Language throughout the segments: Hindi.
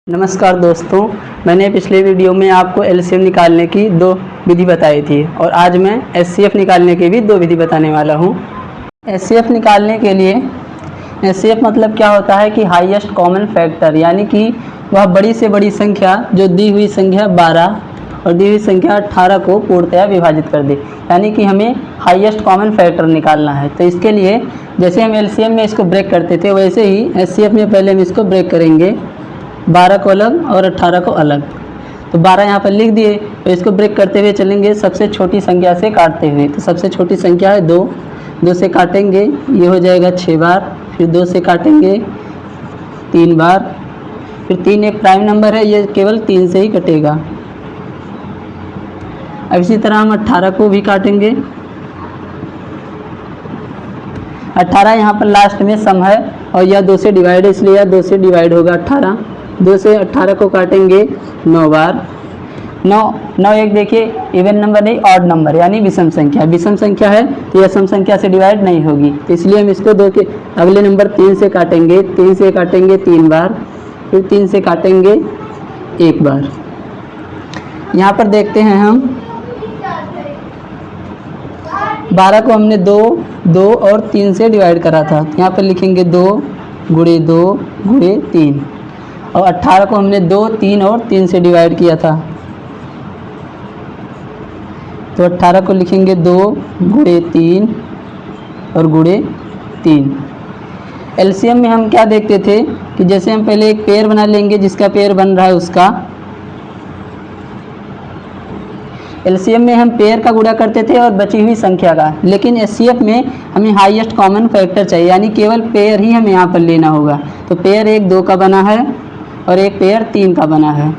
नमस्कार दोस्तों, मैंने पिछले वीडियो में आपको एलसीएम निकालने की दो विधि बताई थी और आज मैं एचसीएफ निकालने की भी दो विधि बताने वाला हूँ। एचसीएफ निकालने के लिए एचसीएफ मतलब क्या होता है कि हाईएस्ट कॉमन फैक्टर, यानी कि वह बड़ी से बड़ी संख्या जो दी हुई संख्या 12 और दी हुई संख्या 18 को पूर्णतया विभाजित कर दे, यानी कि हमें हाईएस्ट कॉमन फैक्टर निकालना है। तो इसके लिए जैसे हम एलसीएम में इसको ब्रेक करते थे वैसे ही एचसीएफ में पहले हम इसको ब्रेक करेंगे, 12 को अलग और 18 को अलग। तो 12 यहाँ पर लिख दिए, तो इसको ब्रेक करते हुए चलेंगे सबसे छोटी संख्या से काटते हुए। तो सबसे छोटी संख्या है 2, 2 से काटेंगे ये हो जाएगा 6 बार, फिर 2 से काटेंगे 3 बार, फिर 3 एक प्राइम नंबर है, ये केवल 3 से ही कटेगा। अब इसी तरह हम 18 को भी काटेंगे। 18 यहाँ पर लास्ट में सम है और यह 2 से डिवाइड है, इसलिए यह 2 से डिवाइड होगा 18। 2 से 18 को काटेंगे 9 बार। 9 एक देखिए इवन नंबर नहीं, ऑड नंबर यानी विषम संख्या। विषम संख्या है तो यह सम संख्या से डिवाइड नहीं होगी, तो इसलिए हम इसको 2 के अगले नंबर 3 से काटेंगे। 3 से काटेंगे 3 बार, फिर 3 से काटेंगे 1 बार। यहाँ पर देखते हैं हम 12 को हमने 2 और 3 से डिवाइड करा था, यहाँ पर लिखेंगे 2 गुणे 2 गुणे 3। और 18 को हमने 2, 3 और 3 से डिवाइड किया था, तो 18 को लिखेंगे 2 गुणे 3 और गुणे 3। एलसीएम में हम क्या देखते थे कि जैसे हम पहले एक पेयर बना लेंगे, जिसका पेयर बन रहा है उसका। एलसीएम में हम पेयर का गुणा करते थे और बची हुई संख्या का, लेकिन एचसीएफ में हमें हाईएस्ट कॉमन फैक्टर चाहिए, यानी केवल पेयर ही हमें यहाँ पर लेना होगा। तो पेयर एक 2 का बना है और एक पेयर 3 का बना है,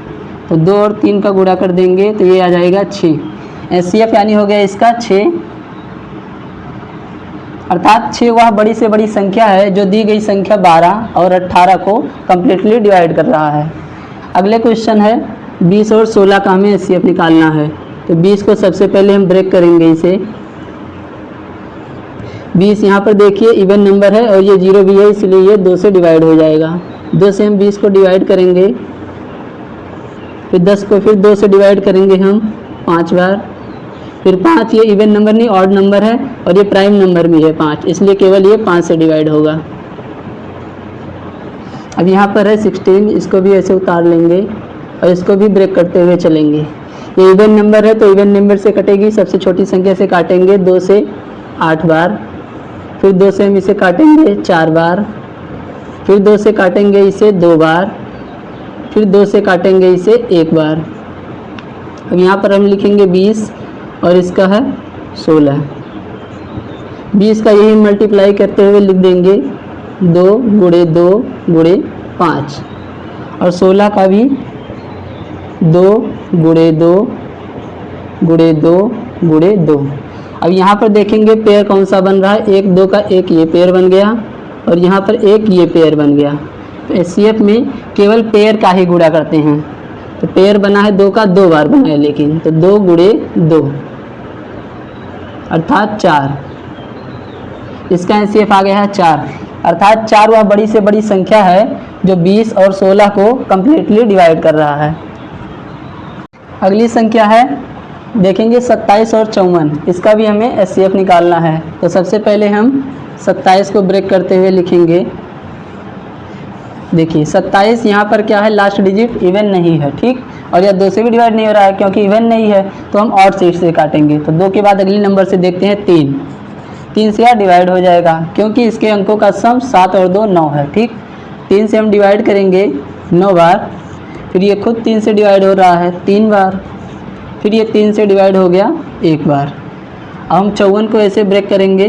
तो 2 और 3 का गुणा कर देंगे तो ये आ जाएगा 6। एचसीएफ यानी हो गया इसका 6, अर्थात 6 वह बड़ी से बड़ी संख्या है जो दी गई संख्या 12 और 18 को कम्प्लीटली डिवाइड कर रहा है। अगले क्वेश्चन है 20 और 16 का हमें एचसीएफ निकालना है। तो 20 को सबसे पहले हम ब्रेक करेंगे इसे। 20 यहाँ पर देखिए इवन नंबर है और ये 0 भी है, इसलिए ये 2 से डिवाइड हो जाएगा। 2 से हम 20 को डिवाइड करेंगे, फिर 10 को फिर 2 से डिवाइड करेंगे हम 5 बार, फिर 5 ये इवन नंबर नहीं ऑड नंबर है और ये प्राइम नंबर भी है 5, इसलिए केवल ये 5 से डिवाइड होगा। अब यहाँ पर है 16, इसको भी ऐसे उतार लेंगे और इसको भी ब्रेक करते हुए चलेंगे। ये इवन नंबर है तो इवन नंबर से कटेगी, सबसे छोटी संख्या से काटेंगे 2 से 8 बार, फिर 2 से हम इसे काटेंगे 4 बार, फिर 2 से काटेंगे इसे 2 बार, फिर 2 से काटेंगे इसे 1 बार। अब यहाँ पर हम लिखेंगे 20 और इसका है 16। 20 का यही मल्टीप्लाई करते हुए लिख देंगे 2 गुणे 2 गुणे 5 और 16 का भी 2 गुणे 2 गुणे 2 गुणे 2। अब यहाँ पर देखेंगे पेयर कौन सा बन रहा है, 1 2 का एक ये पेयर बन गया और यहाँ पर एक ये पेयर बन गया। तो एचसीएफ में केवल पेयर का ही गुणा करते हैं। तो पेयर बना है 2 का 2 बार बना है, लेकिन तो 2 गुणे 2 अर्थात 4। इसका एचसीएफ आ गया है 4, अर्थात 4 वह बड़ी से बड़ी संख्या है जो 20 और 16 को कम्प्लीटली डिवाइड कर रहा है। अगली संख्या है देखेंगे 27 और 54, इसका भी हमें एचसीएफ निकालना है। तो सबसे पहले हम 27 को ब्रेक करते हुए लिखेंगे। देखिए 27 यहाँ पर क्या है, लास्ट डिजिट इवन नहीं है, ठीक, और यह 2 से भी डिवाइड नहीं हो रहा है क्योंकि इवन नहीं है, तो हम ऑड से काटेंगे। तो 2 के बाद अगले नंबर से देखते हैं 3। 3 से यह डिवाइड हो जाएगा क्योंकि इसके अंकों का सम 7 और 2 9 है, ठीक। 3 से हम डिवाइड करेंगे 9 बार, फिर ये खुद 3 से डिवाइड हो रहा है 3 बार, फिर ये 3 से डिवाइड हो गया 1 बार। अब हम 54 को ऐसे ब्रेक करेंगे।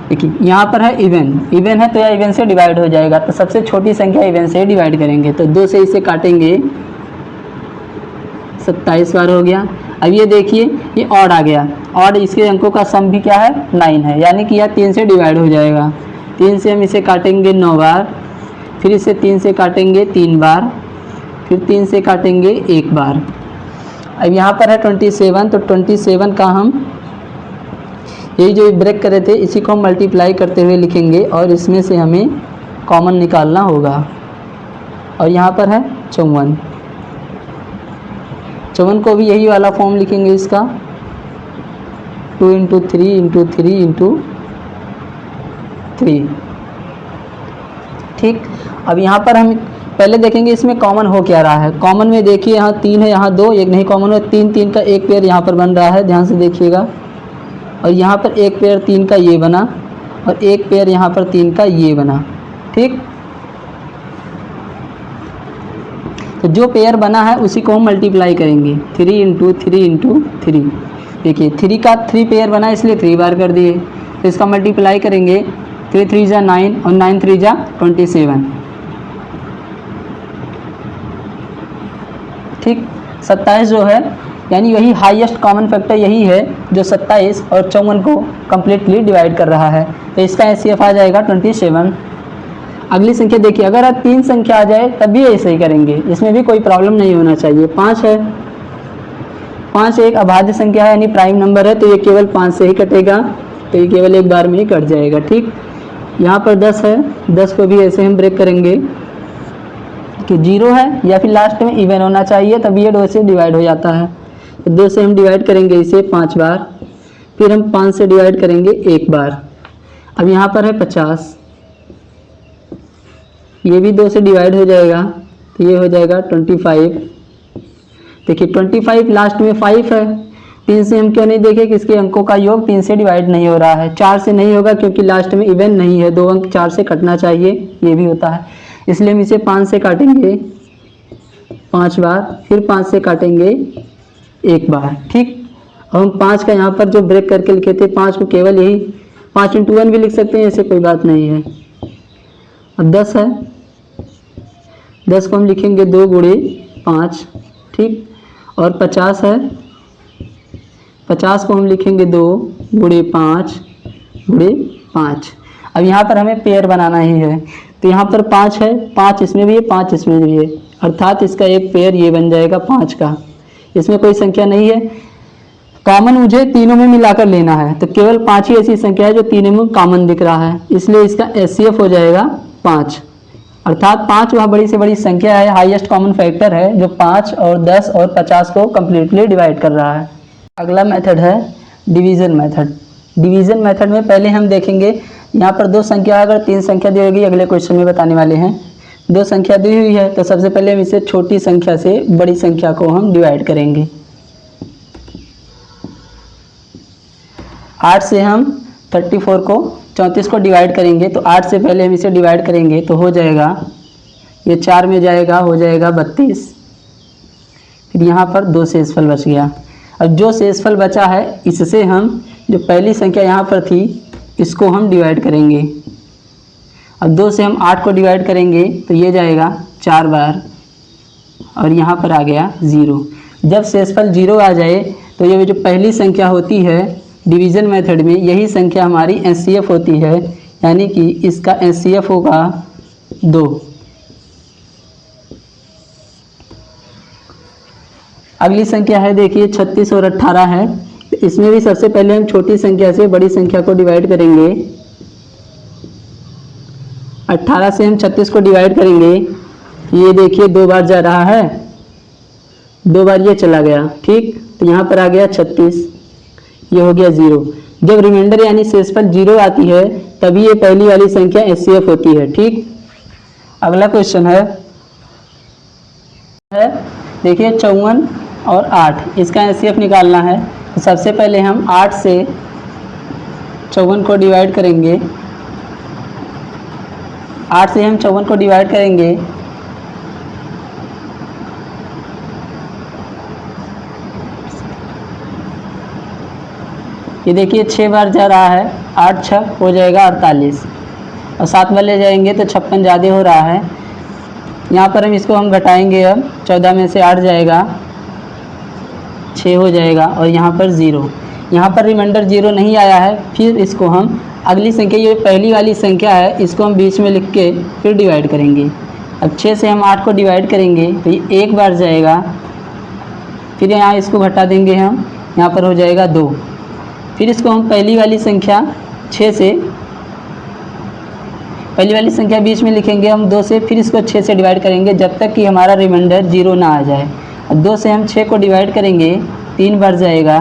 देखिए यहाँ पर है इवन है तो यह इवन से डिवाइड हो जाएगा, तो सबसे छोटी संख्या इवन से डिवाइड करेंगे। तो 2 से इसे काटेंगे 27 बार हो गया। अब ये देखिए ये ऑड आ गया, ऑड इसके अंकों का सम भी क्या है 9 है, यानी कि यह 3 से डिवाइड हो जाएगा। 3 से हम इसे काटेंगे 9 बार, फिर इसे 3 से काटेंगे 3 बार, फिर 3 से काटेंगे 1 बार। अब यहाँ पर है 27, तो 27 का हम यही जो ब्रेक करे थे इसी को हम मल्टीप्लाई करते हुए लिखेंगे और इसमें से हमें कॉमन निकालना होगा। और यहाँ पर है 54, 54 को भी यही वाला फॉर्म लिखेंगे इसका 2 × 3 × 3 × 3। ठीक, अब यहाँ पर हम पहले देखेंगे इसमें कॉमन हो क्या रहा है। कॉमन में देखिए यहाँ 3 है, यहाँ 2, एक नहीं कॉमन है, 3 3 का एक पेयर यहाँ पर बन रहा है, ध्यान से देखिएगा। और यहाँ पर एक पेयर 3 का ये बना और एक पेयर यहाँ पर 3 का ये बना। ठीक, तो जो पेयर बना है उसी को हम मल्टीप्लाई करेंगे 3 × 3 × 3। देखिए 3 का 3 पेयर बना इसलिए 3 बार कर दिए, तो इसका मल्टीप्लाई करेंगे 3 3 जा 9 और 9 3 जा 27। ठीक, 27 जो है यानी यही हाईएस्ट कॉमन फैक्टर यही है जो 27 और 54 को कम्प्लीटली डिवाइड कर रहा है, तो इसका एचसीएफ आ जाएगा 27। अगली संख्या देखिए, अगर आप 3 संख्या आ जाए तब भी ऐसे ही करेंगे, इसमें भी कोई प्रॉब्लम नहीं होना चाहिए। 5 है, 5 एक अभाज्य संख्या है यानी प्राइम नंबर है, तो ये केवल 5 से ही कटेगा, तो ये केवल एक बार में ही कट जाएगा। ठीक, यहाँ पर 10 है, 10 को भी ऐसे हम ब्रेक करेंगे कि 0 है या फिर लास्ट में इवन होना चाहिए, तभी ये 2 से डिवाइड हो जाता है। तो 2 से हम डिवाइड करेंगे इसे 5 बार, फिर हम 5 से डिवाइड करेंगे 1 बार। अब यहाँ पर है 50, ये भी 2 से डिवाइड हो जाएगा, तो ये हो जाएगा 25। देखिए 25 लास्ट में 5 है, 3 से हम क्यों नहीं देखें कि इसके अंकों का योग 3 से डिवाइड नहीं हो रहा है। 4 से नहीं होगा क्योंकि लास्ट में इवन नहीं है, 2 अंक 4 से कटना चाहिए, ये भी होता है, इसलिए हम इसे 5 से काटेंगे 5 बार, फिर 5 से काटेंगे 1 बार। ठीक, अब हम 5 का यहाँ पर जो ब्रेक करके लिखे थे, 5 को केवल यही 5 × 1 भी लिख सकते हैं, ऐसे कोई बात नहीं है। अब 10 है, 10 को हम लिखेंगे 2 × 5। ठीक, और 50 है, 50 को हम लिखेंगे 2 × 5 × 5। अब यहाँ पर हमें पेयर बनाना ही है, तो यहाँ पर 5 है, 5 इसमें भी है, 5 इसमें भी है, अर्थात इसका एक पेयर ये बन जाएगा 5 का। इसमें कोई संख्या नहीं है, कॉमन मुझे तीनों में मिलाकर लेना है, तो केवल 5 ही ऐसी संख्या है जो तीनों में कॉमन दिख रहा है, इसलिए इसका एचसीएफ हो जाएगा 5। अर्थात 5 वह बड़ी से बड़ी संख्या है, हाईएस्ट कॉमन फैक्टर है जो 5 और 10 और 50 को कम्प्लीटली डिवाइड कर रहा है। अगला मेथड है डिवीज़न मेथड। डिवीज़न मेथड में पहले हम देखेंगे, यहाँ पर 2 संख्या, अगर 3 संख्या दी होगी अगले क्वेश्चन में बताने वाले हैं। 2 संख्या दी हुई है तो सबसे पहले हम इसे छोटी संख्या से बड़ी संख्या को हम डिवाइड करेंगे। 8 से हम 34 को डिवाइड करेंगे, तो 8 से पहले हम इसे डिवाइड करेंगे तो हो जाएगा, ये 4 में जाएगा, हो जाएगा 32। फिर यहाँ पर 2 शेषफल बच गया। अब जो शेषफल बचा है इससे हम जो पहली संख्या यहाँ पर थी इसको हम डिवाइड करेंगे। अब 2 से हम 8 को डिवाइड करेंगे तो ये जाएगा 4 बार, और यहाँ पर आ गया 0। जब शेषफल 0 आ जाए तो ये जो पहली संख्या होती है डिवीज़न मेथड में, यही संख्या हमारी एचसीएफ होती है, यानी कि इसका एचसीएफ होगा 2। अगली संख्या है देखिए 36 और 18 है, इसमें भी सबसे पहले हम छोटी संख्या से बड़ी संख्या को डिवाइड करेंगे। 18 से हम 36 को डिवाइड करेंगे, ये देखिए 2 बार जा रहा है, 2 बार ये चला गया। ठीक, तो यहाँ पर आ गया 36, ये हो गया 0। जब रिमाइंडर यानी शेषफल 0 आती है तभी ये पहली वाली संख्या एचसीएफ होती है। ठीक, अगला क्वेश्चन है देखिए 54 और 8, इसका एचसीएफ निकालना है। तो सबसे पहले हम 8 से 54 को डिवाइड करेंगे। 8 से हम 54 को डिवाइड करेंगे, ये देखिए 6 बार जा रहा है, 8 6 हो जाएगा 48, और 7 बार ले जाएंगे तो 56 ज़्यादा हो रहा है। यहाँ पर हम घटाएंगे, अब 14 में से 8 जाएगा, 6 हो जाएगा, और यहाँ पर 0। यहाँ पर रिमाइंडर 0 नहीं आया है, फिर इसको हम अगली संख्या, ये पहली वाली संख्या है, इसको हम बीच में लिख के फिर डिवाइड करेंगे। अब 6 से हम 8 को डिवाइड करेंगे तो ये 1 बार जाएगा, फिर यहाँ इसको घटा देंगे हम, यहाँ पर हो जाएगा 2। फिर इसको हम पहली वाली संख्या 6 से पहली वाली संख्या बीच में लिखेंगे हम 2 से, फिर इसको 6 से डिवाइड करेंगे जब तक कि हमारा रिमाइंडर 0 ना आ जाए। और 2 से हम 6 को डिवाइड करेंगे 3 बार जाएगा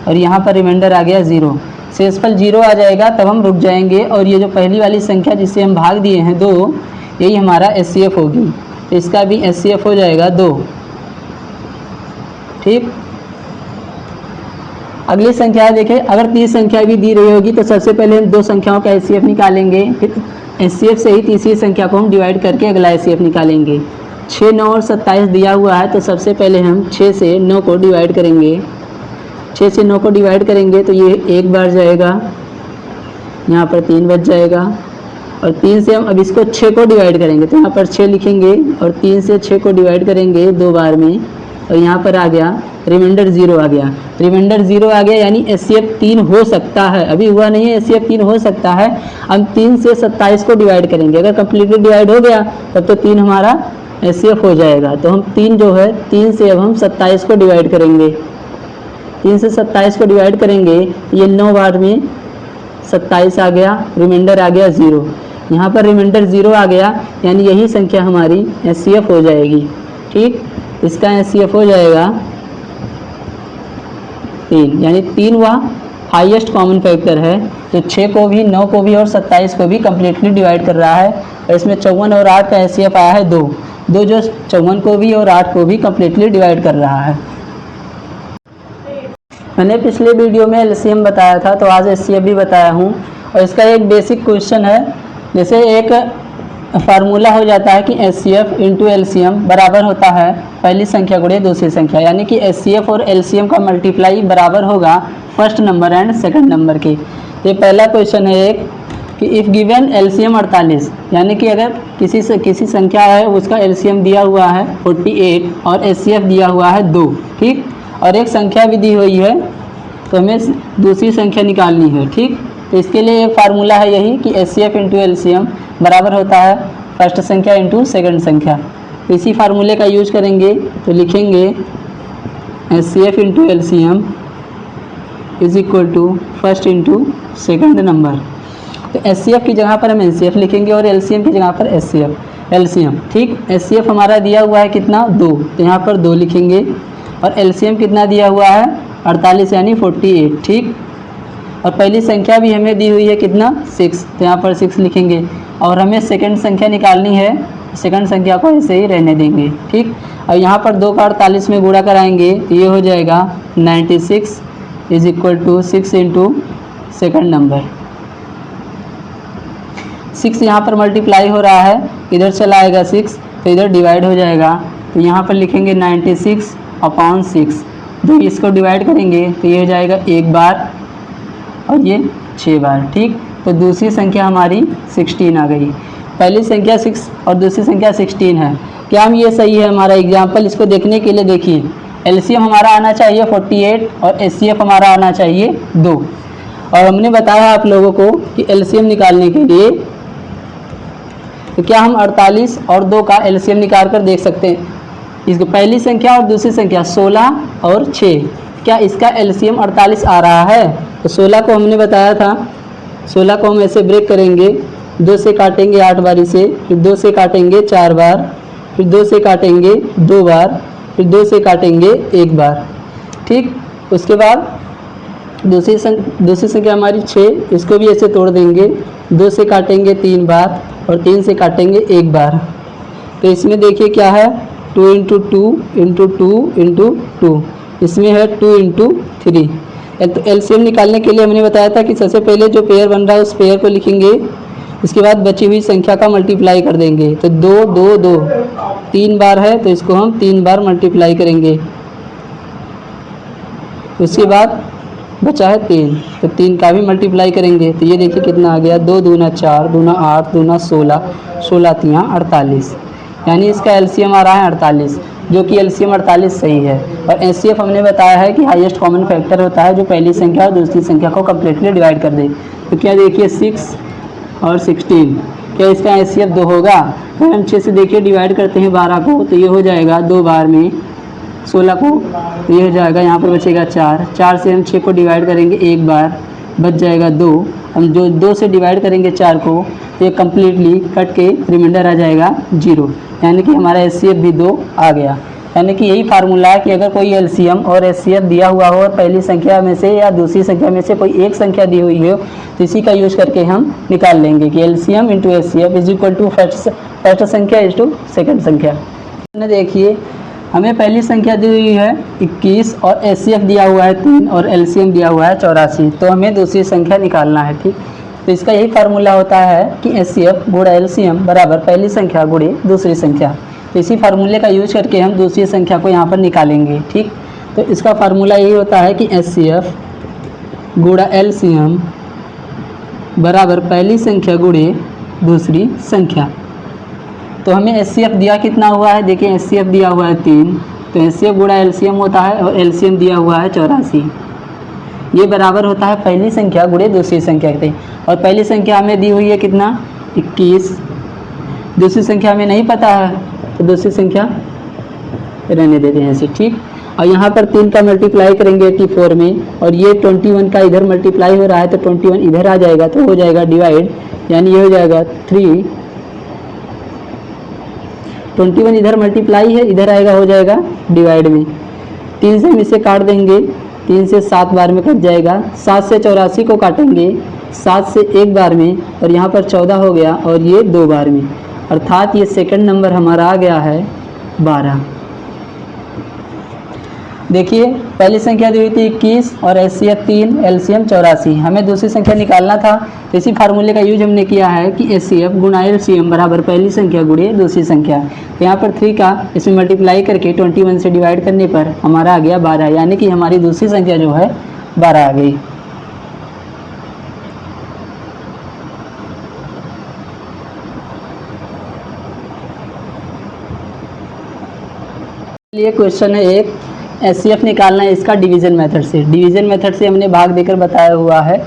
और यहाँ पर रिमाइंडर आ गया 0। शेषफल 0 आ जाएगा तब हम रुक जाएंगे और ये जो पहली वाली संख्या जिसे हम भाग दिए हैं 2, यही हमारा एचसीएफ होगी। तो इसका भी एचसीएफ हो जाएगा 2। ठीक, अगली संख्या देखें, अगर 30 संख्या भी दी रही होगी तो सबसे पहले हम 2 संख्याओं का एचसीएफ निकालेंगे, फिर एचसीएफ से ही तीसरी संख्या को हम डिवाइड करके अगला एचसीएफ निकालेंगे। 6, 9 और 27 दिया हुआ है तो सबसे पहले हम 6 से 9 को डिवाइड करेंगे। 6 से 9 को डिवाइड करेंगे तो ये 1 बार जाएगा, यहाँ पर 3 बच जाएगा। और 3 से हम अब इसको 6 को डिवाइड करेंगे तो यहाँ पर 6 लिखेंगे और 3 से 6 को डिवाइड करेंगे 2 बार में और यहाँ पर आ गया रिमाइंडर 0 आ गया। रिमाइंडर 0 आ गया यानी एचसीएफ 3 हो सकता है, अभी हुआ नहीं है, एचसीएफ 3 हो सकता है। हम 3 से 27 को डिवाइड करेंगे, अगर कम्प्लीटली डिवाइड हो गया तब तो 3 हमारा एचसीएफ हो जाएगा। तो हम 3 जो है 3 से अब हम 27 को डिवाइड करेंगे। 3 से 27 को डिवाइड करेंगे, ये 9 बार में 27 आ गया, रिमाइंडर आ गया 0। यहाँ पर रिमाइंडर 0 आ गया यानी यही संख्या हमारी एचसीएफ हो जाएगी। ठीक, इसका एचसीएफ हो जाएगा 3, यानी 3 वह हाईएस्ट कॉमन फैक्टर है जो 6 को भी, 9 को भी और 27 को भी कम्प्लीटली डिवाइड कर रहा है। और इसमें 54 और 8 का एचसीएफ आया है 2 जो 54 को भी और 8 को भी कम्प्लीटली डिवाइड कर रहा है। मैंने पिछले वीडियो में एलसीएम बताया था तो आज एचसीएफ भी बताया हूँ। और इसका एक बेसिक क्वेश्चन है, जैसे एक फार्मूला हो जाता है कि एचसीएफ इंटू एलसीएम बराबर होता है पहली संख्या गुणे दूसरी संख्या, यानी कि एचसीएफ और एलसीएम का मल्टीप्लाई बराबर होगा first number and second number के। ये पहला क्वेश्चन है एक कि इफ़ गिवन एलसीएम 48, यानी कि अगर किसी संख्या है उसका एलसीएम दिया हुआ है 48 और एचसीएफ दिया हुआ है 2। ठीक, और एक संख्या भी दी हुई है तो हमें दूसरी संख्या निकालनी है। ठीक, तो इसके लिए एक फार्मूला है यही कि एचसीएफ इंटू एलसीएम बराबर होता है फर्स्ट संख्या इंटू सेकंड संख्या। तो इसी फार्मूले का यूज करेंगे तो लिखेंगे HCF into LCM is equal to first into second number. तो एचसीएफ की जगह पर हम एनसीएफ लिखेंगे और एलसीएम की जगह पर एलसीएम। ठीक, एचसीएफ हमारा दिया हुआ है कितना 2, तो यहाँ पर 2 लिखेंगे और एलसीएम कितना दिया हुआ है 48 यानी 48। ठीक, और पहली संख्या भी हमें दी हुई है कितना 6, तो यहाँ पर 6 लिखेंगे और हमें सेकंड संख्या निकालनी है, सेकंड संख्या को ऐसे ही रहने देंगे। ठीक, और यहाँ पर 2 का 48 में गुणा कराएंगे तो ये हो जाएगा 96 is equal to 6 into second number. 6 यहाँ पर मल्टीप्लाई हो रहा है, इधर चला आएगा 6 तो इधर डिवाइड हो जाएगा। तो यहाँ पर लिखेंगे 96 अपॉन 6, जो इसको डिवाइड करेंगे तो ये हो जाएगा 1 बार और ये 6 बार। ठीक, तो दूसरी संख्या हमारी 16 आ गई। पहली संख्या 6 और दूसरी संख्या 16 है। क्या हम ये सही है हमारा एग्जाम्पल? इसको देखने के लिए देखिए, एलसीएम हमारा आना चाहिए 48 और एचसीएफ हमारा आना चाहिए 2। और हमने बताया आप लोगों को कि एलसीएम निकालने के लिए तो क्या हम 48 और 2 का एलसीएम निकाल कर देख सकते हैं। इसको पहली संख्या और दूसरी संख्या 16 और 6, क्या इसका एलसीएम 48 आ रहा है? तो 16 को हमने बताया था, 16 को हम ऐसे ब्रेक करेंगे, 2 से काटेंगे 8 बारी से, फिर 2 से काटेंगे 4 बार, फिर 2 से काटेंगे 2 बार, फिर 2 से काटेंगे 1 बार। ठीक, उसके बाद दूसरी संख्या हमारी 6, इसको भी ऐसे तोड़ देंगे, 2 से काटेंगे 3 बार और 3 से काटेंगे 1 बार। तो इसमें देखिए क्या है 2 इंटू 2 इंटू 2 इंटू 2, इसमें है 2 इंटू 3। तो एलसीएम निकालने के लिए हमने बताया था कि सबसे पहले जो पेयर बन रहा है उस पेयर को लिखेंगे, इसके बाद बची हुई संख्या का मल्टीप्लाई कर देंगे। तो 2 2 2 3 बार है तो इसको हम 3 बार मल्टीप्लाई करेंगे। उसके बाद बचा है 3, तो 3 का भी मल्टीप्लाई करेंगे। तो ये देखिए कितना आ गया, 2 दूना 4, दूना 8, दूना 16, 16 3 48, यानी इसका एलसीएम आ रहा है 48, जो कि एलसीएम 48 सही है। और एचसीएफ हमने बताया है कि हाईएस्ट कॉमन फैक्टर होता है जो पहली संख्या और दूसरी संख्या को कम्प्लीटली डिवाइड कर दे। तो क्या देखिए 6 और 16, क्या इसका एचसीएफ 2 होगा? अगर हम 6 से देखिए डिवाइड करते हैं 12 को तो ये हो जाएगा 2 बार में, 16 को तो ये हो जाएगा, यहाँ पर बचेगा 4, 4 से हम 6 को डिवाइड करेंगे 1 बार, बच जाएगा 2। हम जो 2 से डिवाइड करेंगे 4 को तो ये कम्प्लीटली कट के रिमाइंडर आ जाएगा 0, यानी कि हमारा HCF भी 2 आ गया। यानी कि यही फार्मूला है कि अगर कोई LCM और HCF दिया हुआ हो और पहली संख्या में से या दूसरी संख्या में से कोई एक संख्या दी हुई हो तो इसी का यूज करके हम निकाल लेंगे कि LCM into HCF is equal to first संख्या इज टू सेकेंड संख्या। देखिए हमें पहली संख्या दी हुई है 21 और HCF दिया हुआ है 3 और LCM दिया हुआ है 84, तो हमें दूसरी संख्या निकालना है। ठीक, तो इसका यही फार्मूला होता है कि HCF गुणा LCM बराबर पहली संख्या गुणे दूसरी संख्या। तो इसी फार्मूले का यूज करके हम दूसरी संख्या को यहाँ पर निकालेंगे। ठीक, तो इसका फार्मूला यही होता है कि HCF गुणा LCM बराबर पहली संख्या गुणे दूसरी संख्या। तो हमें HCF दिया कितना हुआ है, देखिए HCF दिया हुआ है 3, तो HCF गुणा LCM होता है और LCM दिया हुआ है 84। ये बराबर होता है पहली संख्या गुणे दूसरी संख्या के। और पहली संख्या हमें दी हुई है कितना 21, दूसरी संख्या हमें नहीं पता है तो दूसरी संख्या रहने देते हैं ऐसे। ठीक, और यहाँ पर 3 का मल्टीप्लाई करेंगे 84 में और ये 21 का इधर मल्टीप्लाई हो रहा है तो 21 इधर आ जाएगा तो हो जाएगा डिवाइड, यानी ये हो जाएगा 3। 21 इधर मल्टीप्लाई है, इधर आएगा हो जाएगा डिवाइड में। 3 से हम इसे काट देंगे, 3 से 7 बार में कट जाएगा। 7 से 84 को काटेंगे 7 से 1 बार में और यहाँ पर 14 हो गया और ये 2 बार में, अर्थात ये सेकंड नंबर हमारा आ गया है 12। देखिए पहली संख्या दी हुई थी 21 और HCF 3, LCM 84। हमें दूसरी संख्या निकालना था तो इसी फार्मूले का यूज हमने किया है कि HCF गुणा LCM बराबर पहली संख्या गुणे दूसरी संख्या। तो यहाँ पर 3 का इसमें मल्टीप्लाई करके 21 से डिवाइड करने पर हमारा आ गया 12, यानी कि हमारी दूसरी संख्या जो है 12 आ गई। ये क्वेश्चन है एक, HCF निकालना है इसका डिवीजन मेथड से। डिवीजन मेथड से हमने भाग देकर बताया हुआ है।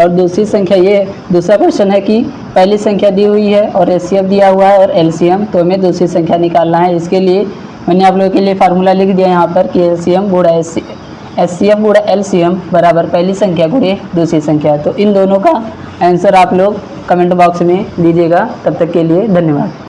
और दूसरी संख्या, ये दूसरा क्वेश्चन है कि पहली संख्या दी हुई है और HCF दिया हुआ है और LCM, तो हमें दूसरी संख्या निकालना है। इसके लिए मैंने आप लोगों के लिए फार्मूला लिख दिया यहाँ पर कि HCF गुणा LCM बराबर पहली संख्या गुणे दूसरी संख्या। तो इन दोनों का आंसर आप लोग कमेंट बॉक्स में दीजिएगा। तब तक के लिए धन्यवाद।